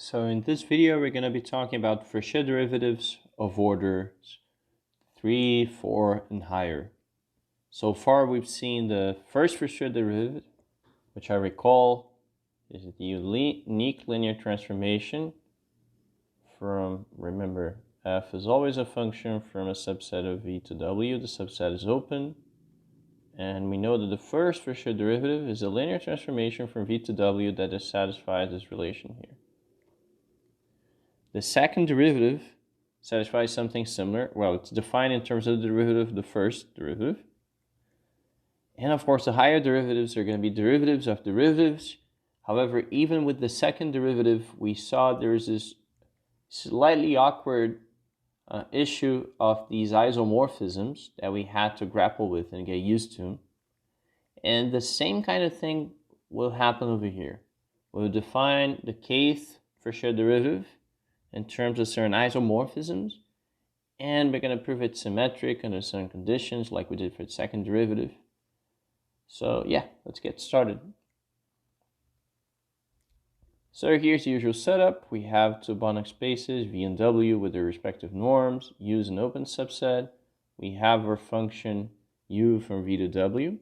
So in this video, we're going to be talking about Fréchet derivatives of orders 3, 4, and higher. So far, we've seen the first Fréchet derivative, which I recall is the unique linear transformation from, remember, f is always a function from a subset of v to w. The subset is open. And we know that the first Fréchet derivative is a linear transformation from v to w that satisfies this relation here. The second derivative satisfies something similar. Well, it's defined in terms of the derivative of the first derivative. And of course, the higher derivatives are going to be derivatives of derivatives. However, even with the second derivative, we saw there's this slightly awkward issue of these isomorphisms that we had to grapple with and get used to. And the same kind of thing will happen over here. We'll define the kth Fréchet derivative in terms of certain isomorphisms, and we're going to prove it symmetric under certain conditions like we did for the second derivative. So yeah, let's get started. So here's the usual setup. We have two Banach spaces, V and W, with their respective norms, use an open subset. We have our function u from V to W.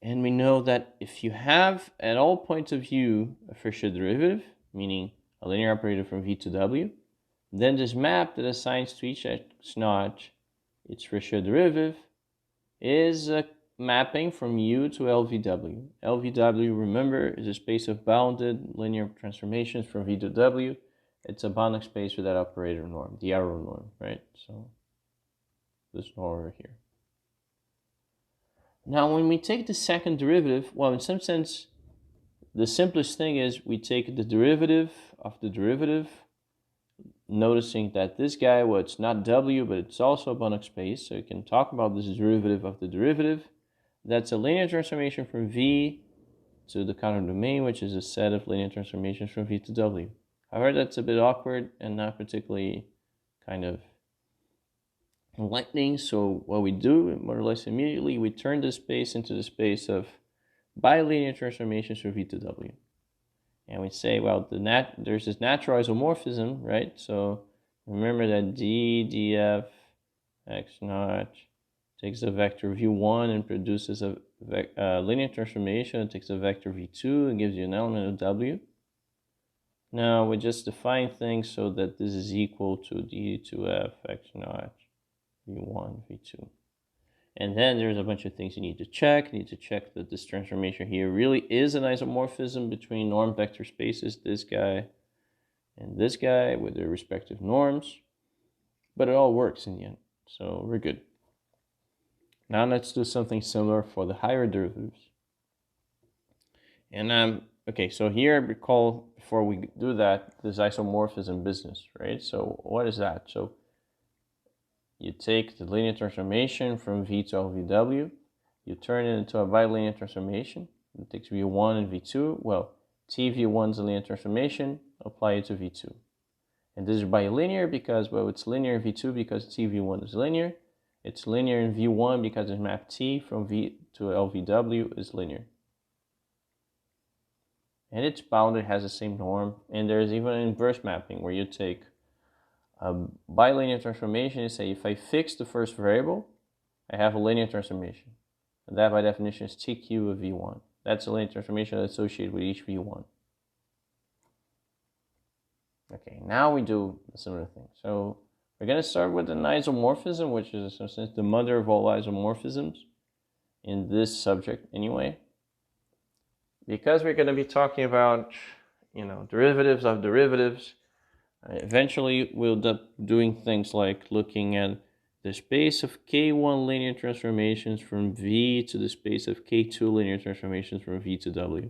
And we know that if you have at all points of u a Fréchet derivative, meaning a linear operator from v to w, then this map that assigns to each x naught its Fréchet derivative is a mapping from u to LVW. LVW, remember, is a space of bounded linear transformations from v to w. It's a Banach space with that operator norm, the arrow norm, right? So this norm over here. Now, when we take the second derivative, well, in some sense, the simplest thing is we take the derivative of the derivative, noticing that this guy, well, it's not W, but it's also a Banach space, so you can talk about this derivative of the derivative. That's a linear transformation from V to the counter domain, which is a set of linear transformations from V to W. However, that's a bit awkward and not particularly kind of enlightening, so what we do, more or less immediately, we turn this space into the space of bilinear transformations from V to W. And we say, well, there's this natural isomorphism, right? So remember that df x naught takes a vector v1 and produces a linear transformation. It takes a vector v2 and gives you an element of w. Now we just define things so that this is equal to d2f x naught v1 v2. And then there's a bunch of things you need to check. You need to check that this transformation here really is an isomorphism between norm vector spaces, this guy and this guy with their respective norms. But it all works in the end, so we're good. Now let's do something similar for the higher derivatives. And okay, so here recall, before we do that, this isomorphism business, right? So what is that? So you take the linear transformation from V to LVW, you turn it into a bilinear transformation. It takes V1 and V2. Well, TV1 is a linear transformation, apply it to V2. And this is bilinear because, well, it's linear in V2 because TV1 is linear. It's linear in V1 because the map T from V to LVW is linear. And it's bounded, has the same norm. And there's even an inverse mapping where you take a bilinear transformation and say, if I fix the first variable, I have a linear transformation. And that by definition is TQ of V1. That's a linear transformation associated with each V1. Okay, now we do a similar thing. So we're going to start with an isomorphism, which is in some sense the mother of all isomorphisms in this subject anyway. Because we're going to be talking about, derivatives of derivatives, eventually we'll end up doing things like looking at the space of K1 linear transformations from V to the space of K2 linear transformations from V to W.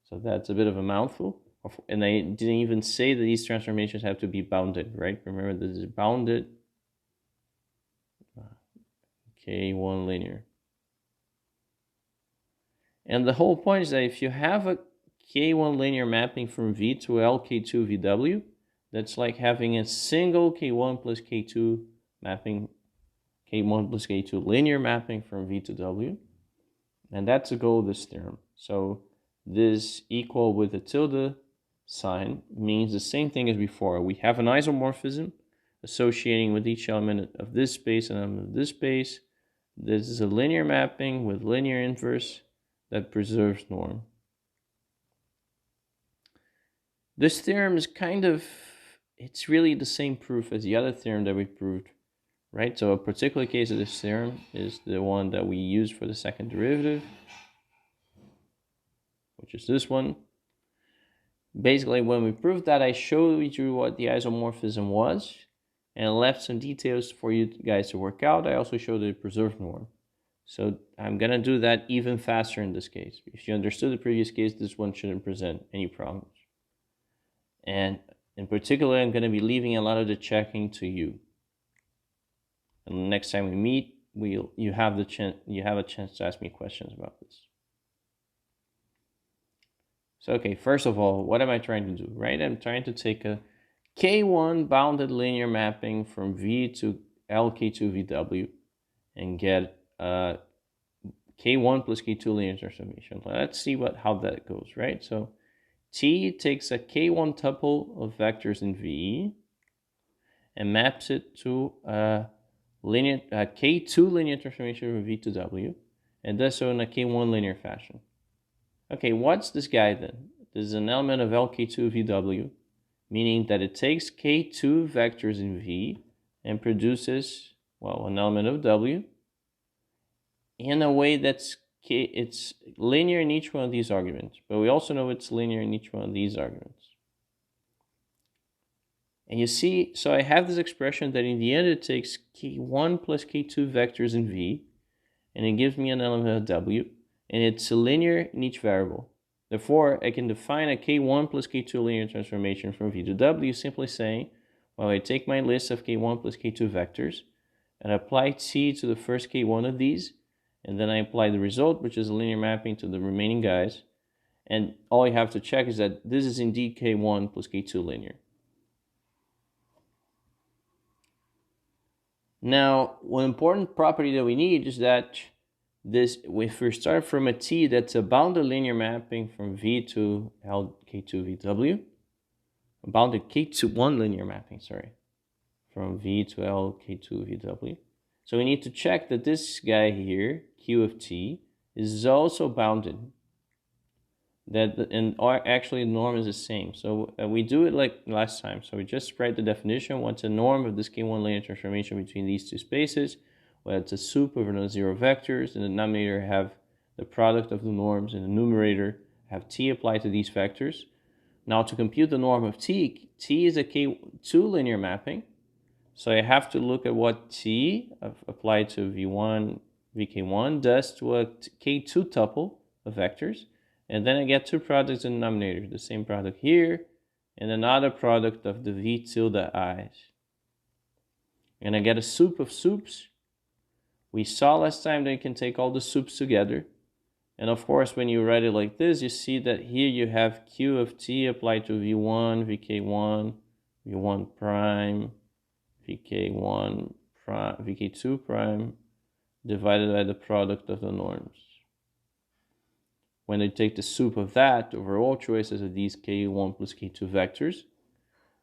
So that's a bit of a mouthful. And I didn't even say that these transformations have to be bounded, right? Remember, this is bounded K1 linear. And the whole point is that if you have a K1 linear mapping from V to LK2 VW, that's like having a single K1 plus K2 mapping, K1 plus K2 linear mapping from V to W. And that's the goal of this theorem. So this equal with a tilde sign means the same thing as before. We have an isomorphism associating with each element of this space and element of this space. This is a linear mapping with linear inverse that preserves norm. This theorem is it's really the same proof as the other theorem that we proved, right? So a particular case of this theorem is the one that we use for the second derivative, which is this one. Basically, when we proved that, I showed you what the isomorphism was and left some details for you guys to work out. I also showed the preserved norm. So I'm going to do that even faster in this case. If you understood the previous case, this one shouldn't present any problems. And in particular, I'm going to be leaving a lot of the checking to you. And the next time we meet, you have a chance to ask me questions about this. So, okay, first of all, what am I trying to do, right? I'm trying to take a K1 bounded linear mapping from V to LK2 VW and get K1 plus K2 linear transformation. Let's see how that goes, right? So T takes a K1 tuple of vectors in V and maps it to a K2 linear transformation from V to W, and does so in a K1 linear fashion. Okay, what's this guy then? This is an element of LK2 VW, meaning that it takes K2 vectors in V and produces, well, an element of W in a way that's it's linear in each one of these arguments, but we also know it's linear in each one of these arguments. And you see, so I have this expression that in the end it takes K1 plus K2 vectors in V, and it gives me an element of W, and it's linear in each variable. Therefore, I can define a K1 plus K2 linear transformation from V to W simply saying, well, I take my list of K1 plus K2 vectors and apply T to the first K1 of these, and then I apply the result, which is a linear mapping to the remaining guys. And all you have to check is that this is indeed K1 plus K2 linear. Now, one important property that we need is that if we start from a T that's a bounded linear mapping from V to LK2 VW, a bounded K1 linear mapping, from V to LK2 VW. So we need to check that this guy here, Q of T, is also bounded. And actually the norm is the same. So we do it like last time. So we just write the definition. What's a norm of this K1 linear transformation between these two spaces? Well, it's a soup over non-zero vectors. In the denominator have the product of the norms. In the numerator have T applied to these vectors. Now to compute the norm of T is a K2 linear mapping. So I have to look at what T applied to V1, VK1 does to a K2 tuple of vectors. And then I get two products in the denominator, the same product here, and another product of the V tilde i's. And I get a soup of soups. We saw last time that you can take all the soups together. And of course, when you write it like this, you see that here you have Q of T applied to V1, VK1, V1 prime, VK1 prime, VK2 prime, divided by the product of the norms. When you take the soup of that over all choices of these K1 plus K2 vectors,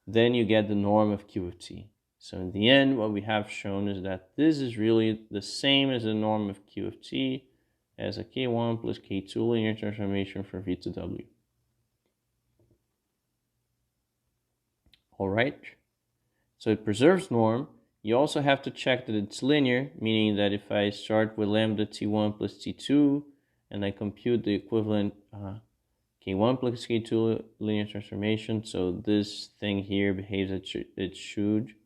then you get the norm of Q of T. So in the end, what we have shown is that this is really the same as the norm of Q of T as a K1 plus K2 linear transformation for V to W. All right. So it preserves norm. You also have to check that it's linear, meaning that if I start with lambda T1 plus T2, and I compute the equivalent K1 plus K2 linear transformation, so this thing here behaves as it should.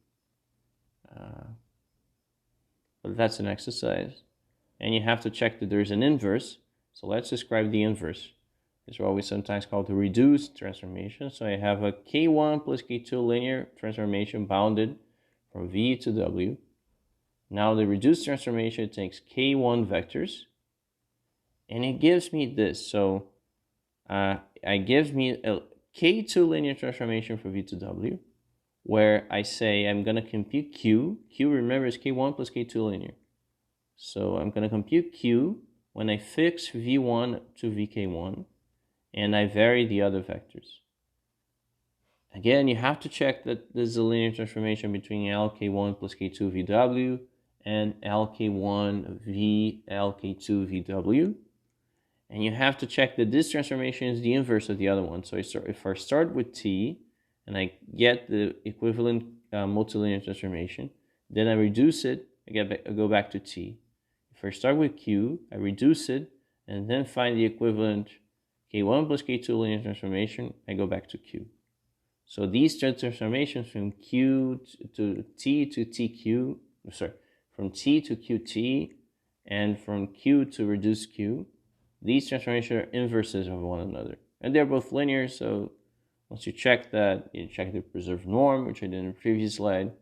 But that's an exercise. And you have to check that there's an inverse. So let's describe the inverse. It's what we sometimes call the reduced transformation. So I have a K1 plus K2 linear transformation bounded from V to W. Now the reduced transformation takes K1 vectors, and it gives me this. So it gives me a K2 linear transformation for V to W, where I say I'm going to compute Q. Q, remember, is K1 plus K2 linear. So I'm going to compute Q when I fix V1 to VK1, and I vary the other vectors. Again, you have to check that this is a linear transformation between LK1 plus K2 VW and LK1 V LK2 VW. And you have to check that this transformation is the inverse of the other one. So if I start with T and I get the equivalent multilinear transformation, then I reduce it, I go back to T. If I start with Q, I reduce it, and then find the equivalent K1 plus K2 linear transformation, I go back to Q. So these transformations from Q to T to TQ, from T to QT, and from Q to reduced Q, these transformations are inverses of one another. And they're both linear, so once you check that, you check the preserved norm, which I did in the previous slide,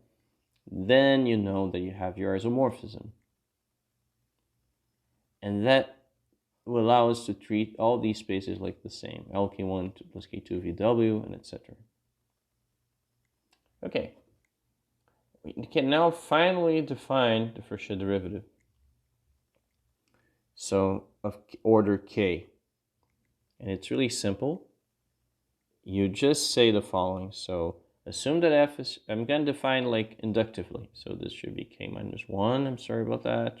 then you know that you have your isomorphism. And that will allow us to treat all these spaces like the same, LK1 plus K2 VW, and etc. Okay, we can now finally define the Fréchet derivative. So of order K. And it's really simple. You just say the following. So assume that f is, I'm going to define like inductively. So this should be K minus 1. I'm sorry about that.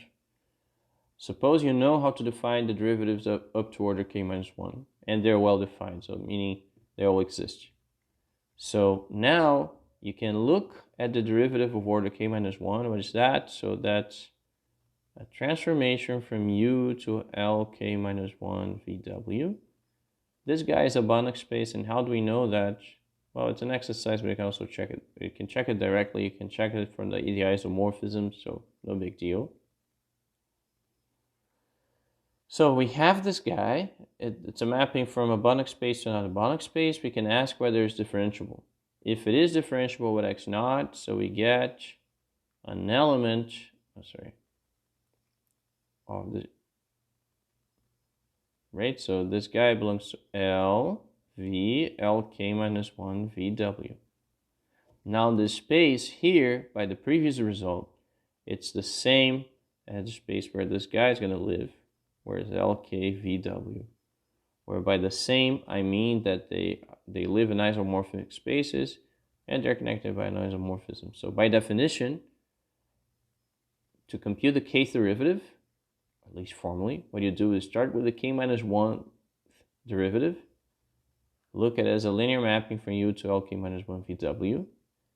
Suppose you know how to define the derivatives up to order K minus 1. And they're well defined, so meaning they all exist. So now you can look at the derivative of order K minus 1. What is that? So that's a transformation from U to LK minus 1 VW. This guy is a Banach space, and how do we know that? Well, it's an exercise, but you can also check it. You can check it directly. You can check it from the isomorphism, so no big deal. So we have this guy. It's a mapping from a Banach space to another Banach space. We can ask whether it's differentiable. If it is differentiable with x naught, so we get an element, of the, right? So this guy belongs to L, V, LK minus 1, VW. Now the space here, by the previous result, it's the same as the space where this guy is going to live, where it's LK, VW. Where by the same, I mean that they live in isomorphic spaces and they're connected by an isomorphism. So by definition, to compute the kth derivative, at least formally, what you do is start with the K minus 1 derivative, look at it as a linear mapping from U to LK minus 1 VW,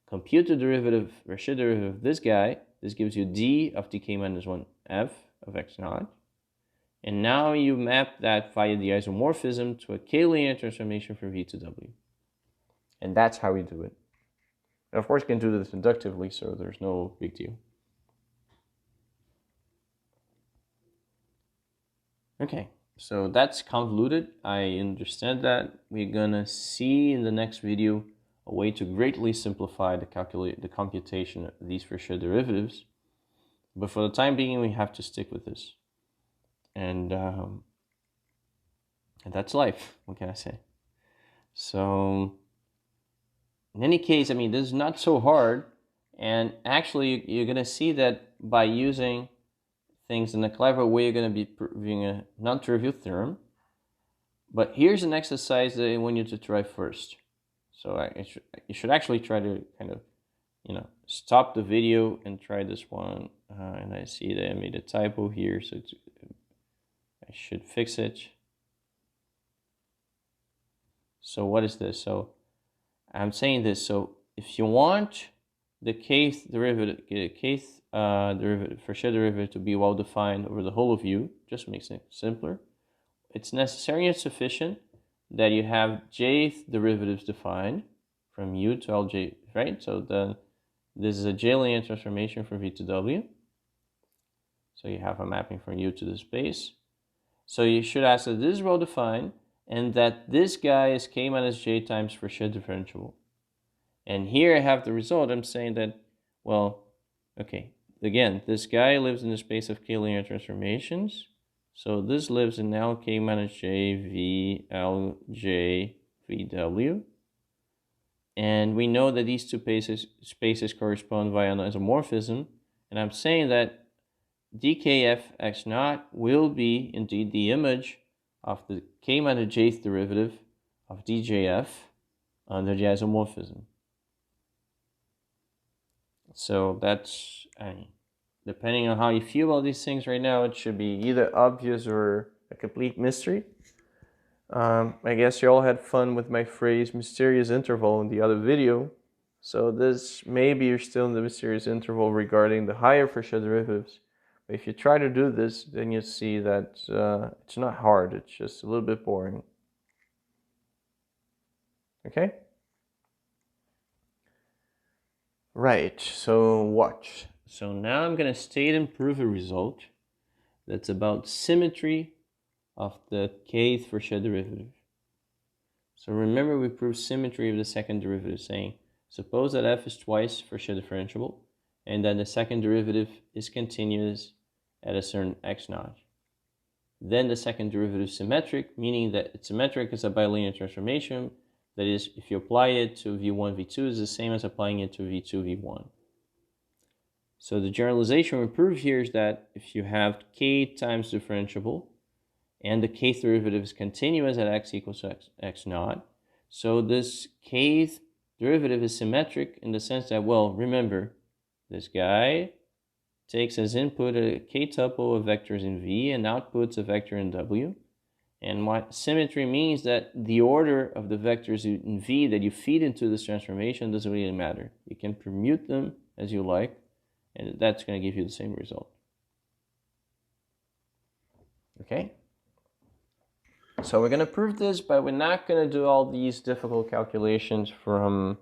compute the derivative, Fréchet derivative of this guy. This gives you d of dk minus 1 f of x naught. And now you map that via the isomorphism to a K linear transformation for V to W. And that's how we do it. And of course, you can do this inductively, so there's no big deal. Okay, so that's convoluted. I understand that. We're gonna see in the next video a way to greatly simplify the computation of these Fréchet derivatives. But for the time being, we have to stick with this. And that's life. What can I say? So, in any case, I mean, this is not so hard. And actually, you're gonna see that by using things in a clever way, you're going to be proving a non-trivial theorem. But here's an exercise that I want you to try first. So you should actually try to kind of, stop the video and try this one. And I see that I made a typo here, so I should fix it. So what is this? So I'm saying this. So if you want the kth derivative, Fréchet derivative to be well defined over the whole of U, just makes it simpler. It's necessary and sufficient that you have jth derivatives defined from U to Lj, right? So then this is a J linear transformation from V to W. So you have a mapping from U to the space. So you should ask that this is well defined and that this guy is K minus J times Fréchet differentiable. And here I have the result. I'm saying that, well, okay, again, this guy lives in the space of K linear transformations. So this lives in LK minus J V Lj VW. And we know that these two spaces correspond via an isomorphism. And I'm saying that dkf x naught will be indeed the image of the K minus Jth derivative of djf. under the isomorphism. So that's, depending on how you feel about these things right now, it should be either obvious or a complete mystery. I guess you all had fun with my phrase mysterious interval in the other video. So this, maybe you're still in the mysterious interval regarding the higher Fréchet derivatives. But if you try to do this, then you see that it's not hard, it's just a little bit boring. Okay? Right, so watch. So now I'm going to state and prove a result that's about symmetry of the kth Fréchet derivative. So remember, we proved symmetry of the second derivative, saying suppose that f is twice Fréchet differentiable and that the second derivative is continuous at a certain x0. Then the second derivative is symmetric, meaning that it's symmetric as a bilinear transformation. That is, if you apply it to v1, v2, is the same as applying it to v2, v1. So the generalization we prove here is that if you have k times differentiable, and the kth derivative is continuous at x equals to x naught, so this kth derivative is symmetric in the sense that, well, remember, this guy takes as input a k-tuple of vectors in V and outputs a vector in W. And what symmetry means that the order of the vectors in V that you feed into this transformation doesn't really matter. You can permute them as you like, and that's going to give you the same result. Okay? So we're going to prove this, but we're not going to do all these difficult calculations from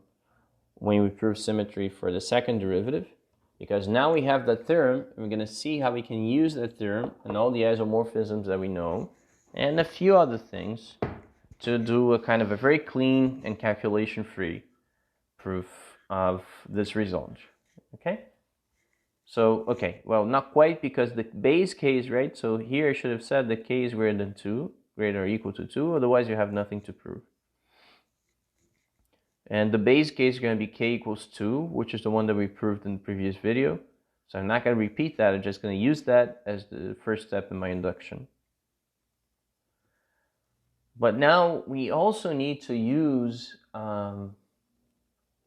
when we prove symmetry for the second derivative, because now we have that theorem, and we're going to see how we can use that theorem and all the isomorphisms that we know, and a few other things to do a kind of a very clean and calculation-free proof of this result. Okay? So, okay, well, not quite, because the base case, right? So here I should have said that k is greater than 2, greater or equal to 2, otherwise you have nothing to prove. And the base case is going to be k equals 2, which is the one that we proved in the previous video. So I'm not going to repeat that, I'm just going to use that as the first step in my induction. But now we also need to use a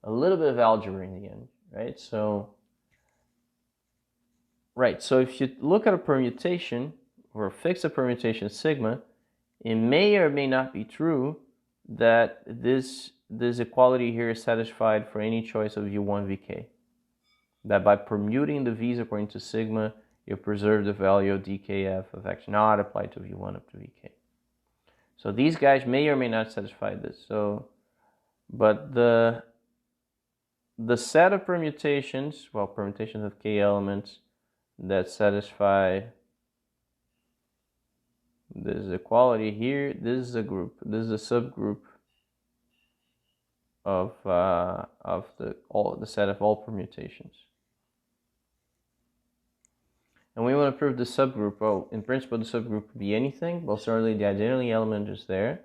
little bit of algebra in the end, right? So if you look at a permutation, or fix a permutation sigma, it may or may not be true that this equality here is satisfied for any choice of u1, vk. That by permuting the v's according to sigma, you preserve the value of dkf of x naught applied to v1 up to vk. So these guys may or may not satisfy this. But the set of permutations, well, permutations of k elements that satisfy this equality here, this is a group. This is a subgroup of the set of all permutations. And we want to prove the subgroup. Well, in principle, the subgroup could be anything. Well, certainly the identity element is there.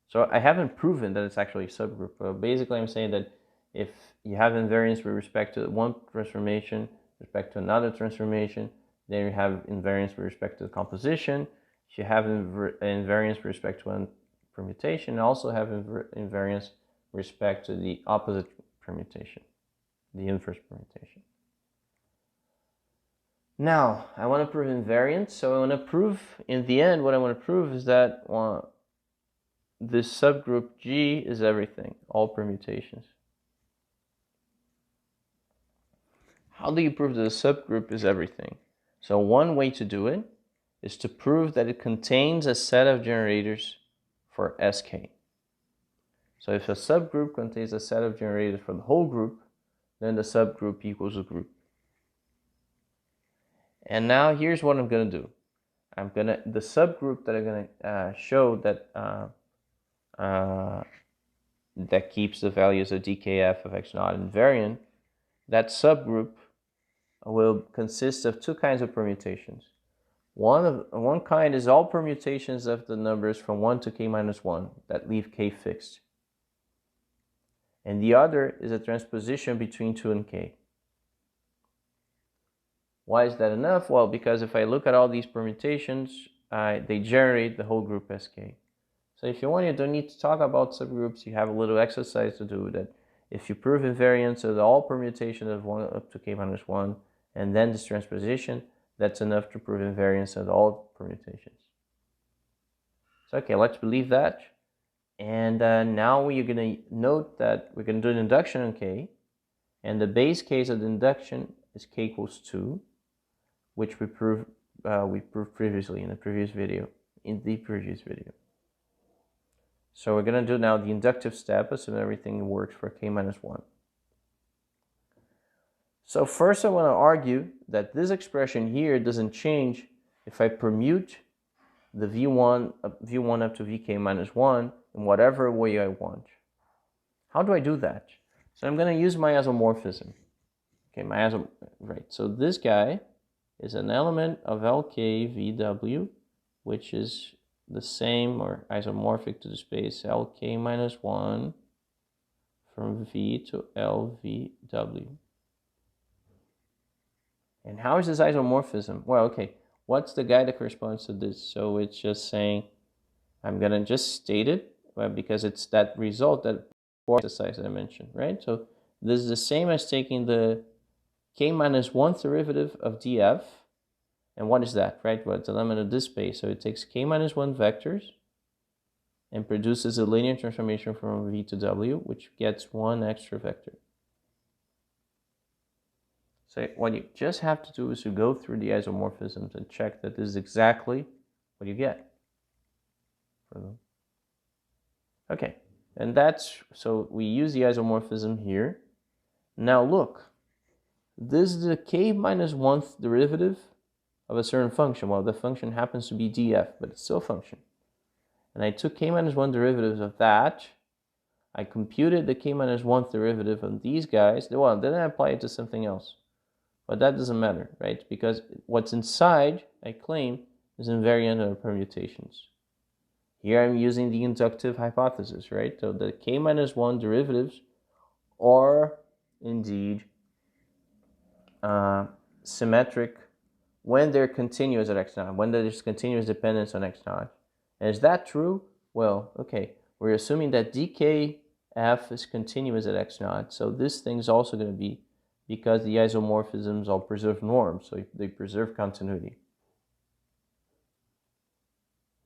So I haven't proven that it's actually a subgroup. Basically, I'm saying that if you have invariance with respect to one transformation, with respect to another transformation, then you have invariance with respect to the composition. If you have invariance with respect to one permutation, you also have invariance with respect to the opposite permutation, the inverse permutation. Now, I want to prove invariance, so I want to prove, in the end, what I want to prove is that this subgroup G is everything, all permutations. How do you prove that a subgroup is everything? So one way to do it is to prove that it contains a set of generators for Sk. So if a subgroup contains a set of generators for the whole group, then the subgroup equals a group. And now here's what I'm going to do. The subgroup that I'm going to show that keeps the values of dkf of x naught invariant, that subgroup will consist of two kinds of permutations. One kind is all permutations of the numbers from 1 to k minus 1 that leave k fixed. And the other is a transposition between 2 and k. Why is that enough? Well, because if I look at all these permutations, they generate the whole group Sk. So if you want, you don't need to talk about subgroups. You have a little exercise to do that. If you prove invariance of all permutations of 1 up to k minus 1, and then this transposition, that's enough to prove invariance of all permutations. So okay, let's believe that. And now you're going to note that we're going to do an induction on k. And the base case of the induction is k equals 2, which we proved previously in the previous video. So we're going to do now the inductive step, assuming everything works for k minus 1. So first I want to argue that this expression here doesn't change if I permute the v1 up to vk minus 1 in whatever way I want. How do I do that? So I'm going to use my isomorphism. Okay, right. So this guy is an element of LK VW, which is the same or isomorphic to the space LK minus 1 from V to LVW. And how is this isomorphism? Well, okay, what's the guy that corresponds to this? So it's just saying, I'm going to just state it, well, because it's that result that exercise that I mentioned, right? So this is the same as taking the k minus 1th derivative of df. And what is that, right? Well, it's the element of this space. So it takes k minus 1 vectors and produces a linear transformation from V to W, which gets one extra vector. So what you just have to do is to go through the isomorphisms and check that this is exactly what you get. Okay, and so we use the isomorphism here. Now look, this is the k minus 1th derivative of a certain function. Well, the function happens to be df, but it's still a function. And I took k minus 1 derivatives of that. I computed the k minus 1th derivative of these guys. Well, then I apply it to something else. But that doesn't matter, right? Because what's inside, I claim, is invariant of permutations. Here I'm using the inductive hypothesis, right? So the k minus 1 derivatives are indeed symmetric when they're continuous at x naught, when there's continuous dependence on x naught. And is that true? Well, okay, we're assuming that dkf is continuous at x naught, so this thing's also going to be, because the isomorphisms all preserve norms, so they preserve continuity.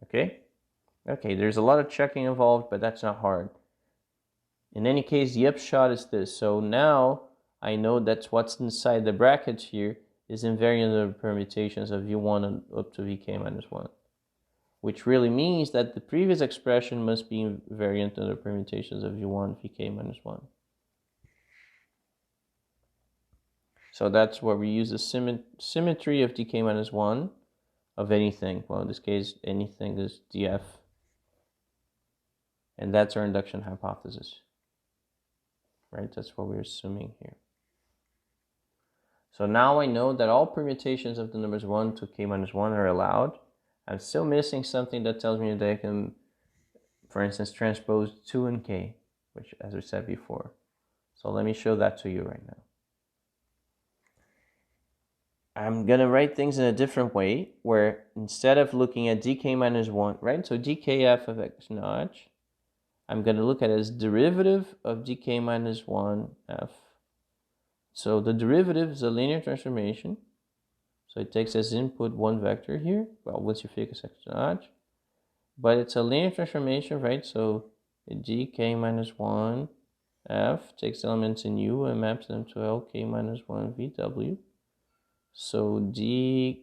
Okay, there's a lot of checking involved, but that's not hard. In any case, the upshot is this. So now I know that's what's inside the brackets here is invariant of permutations of v1 up to vk minus 1, which really means that the previous expression must be invariant of the permutations of v1 vk minus 1. So that's where we use the symmetry of dk minus 1 of anything. Well, in this case, anything is df. And that's our induction hypothesis. Right? That's what we're assuming here. So now I know that all permutations of the numbers 1 to k minus 1 are allowed. I'm still missing something that tells me that I can, for instance, transpose 2 and k, which, as we said before. So let me show that to you right now. I'm going to write things in a different way, where instead of looking at dk minus 1, right, so dkf of x naught, I'm going to look at it as derivative of dk minus 1f. So the derivative is a linear transformation. So it takes as input one vector here. Well, once you fix x naught. But it's a linear transformation, right? So dk minus 1f takes elements in U and maps them to lk minus 1 vw. So dkf,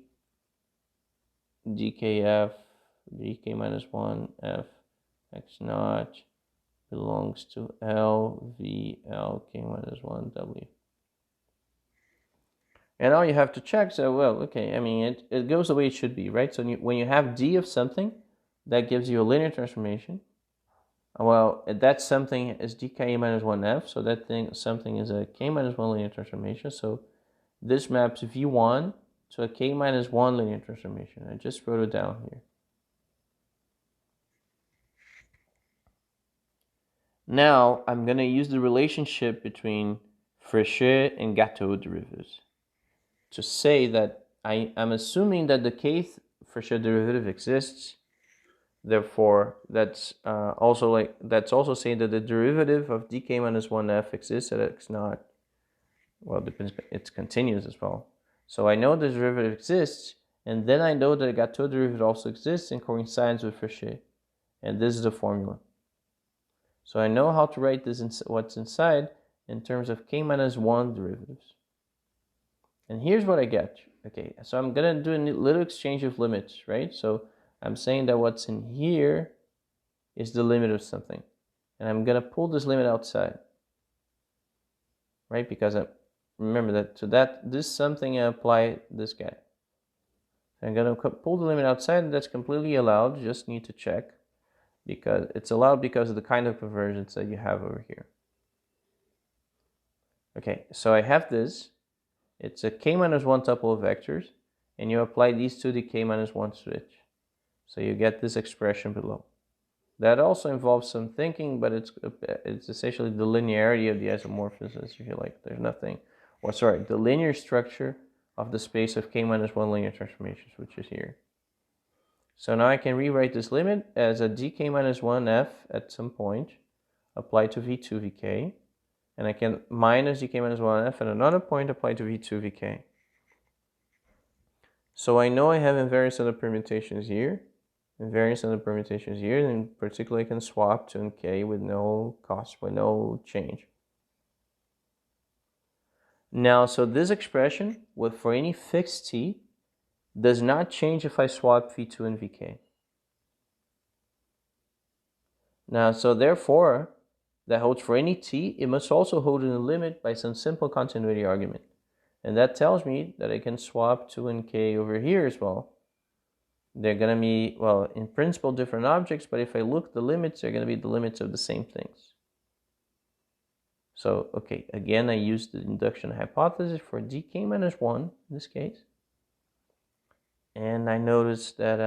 dk minus 1f x naught belongs to lk minus 1w. And all you have to check, so, well, okay, I mean, it goes the way it should be, right? So when you have d of something, that gives you a linear transformation. Well, that something is dk minus 1f, so that something is a k minus 1 linear transformation. So this maps v1 to a k minus 1 linear transformation. I just wrote it down here. Now, I'm going to use the relationship between Fréchet and Gâteau derivatives to say that I'm assuming that the kth Fréchet derivative exists, Therefore, that's also saying that the derivative of dk minus 1f exists at x naught. Well, depends. It's continuous as well. So I know the derivative exists, and then I know that the Gaussian derivative also exists and coincides with Fréchet. And this is the formula. So I know how to write this what's inside in terms of k minus 1 derivatives. And here's what I get. Okay, so I'm gonna do a little exchange of limits, right? So I'm saying that what's in here is the limit of something. And I'm gonna pull this limit outside, right? Because remember that to this something I apply this guy. I'm gonna pull the limit outside, and that's completely allowed. You just need to check, because it's allowed because of the kind of convergence that you have over here. Okay, so I have this. It's a k minus 1 tuple of vectors, and you apply these to the k minus 1 switch. So you get this expression below. That also involves some thinking, but it's essentially the linearity of the isomorphisms, if you like. There's nothing, or sorry, the linear structure of the space of k minus 1 linear transformations, which is here. So now I can rewrite this limit as a dk minus 1f at some point applied to v2 vk, and I can minus dk minus 1f at another point applied to v2 vk. So I know I have invariance under permutations here, invariance under permutations here, and in particular I can swap to nk with no cost, with no change. Now, so this expression for any fixed t does not change if I swap v2 and vk. Now, so therefore, that holds for any t, it must also hold in the limit by some simple continuity argument. And that tells me that I can swap 2 and k over here as well. They're going to be, well, in principle different objects, but if I look the limits, they're going to be the limits of the same things. So, okay, again, I used the induction hypothesis for dk minus 1 in this case. And I noticed that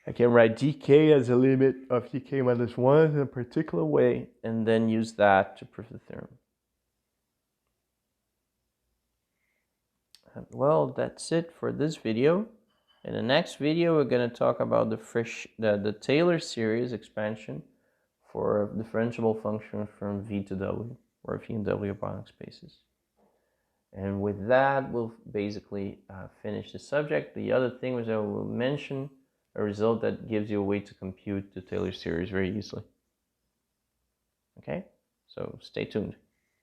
I can write dk as a limit of dk minus 1 in a particular way, and then use that to prove the theorem. Well, that's it for this video. In the next video, we're going to talk about the Taylor series expansion for a differentiable function from V to W, or V and W Banach spaces. And with that, we'll basically finish the subject. The other thing was I will mention a result that gives you a way to compute the Taylor series very easily. Okay, so stay tuned.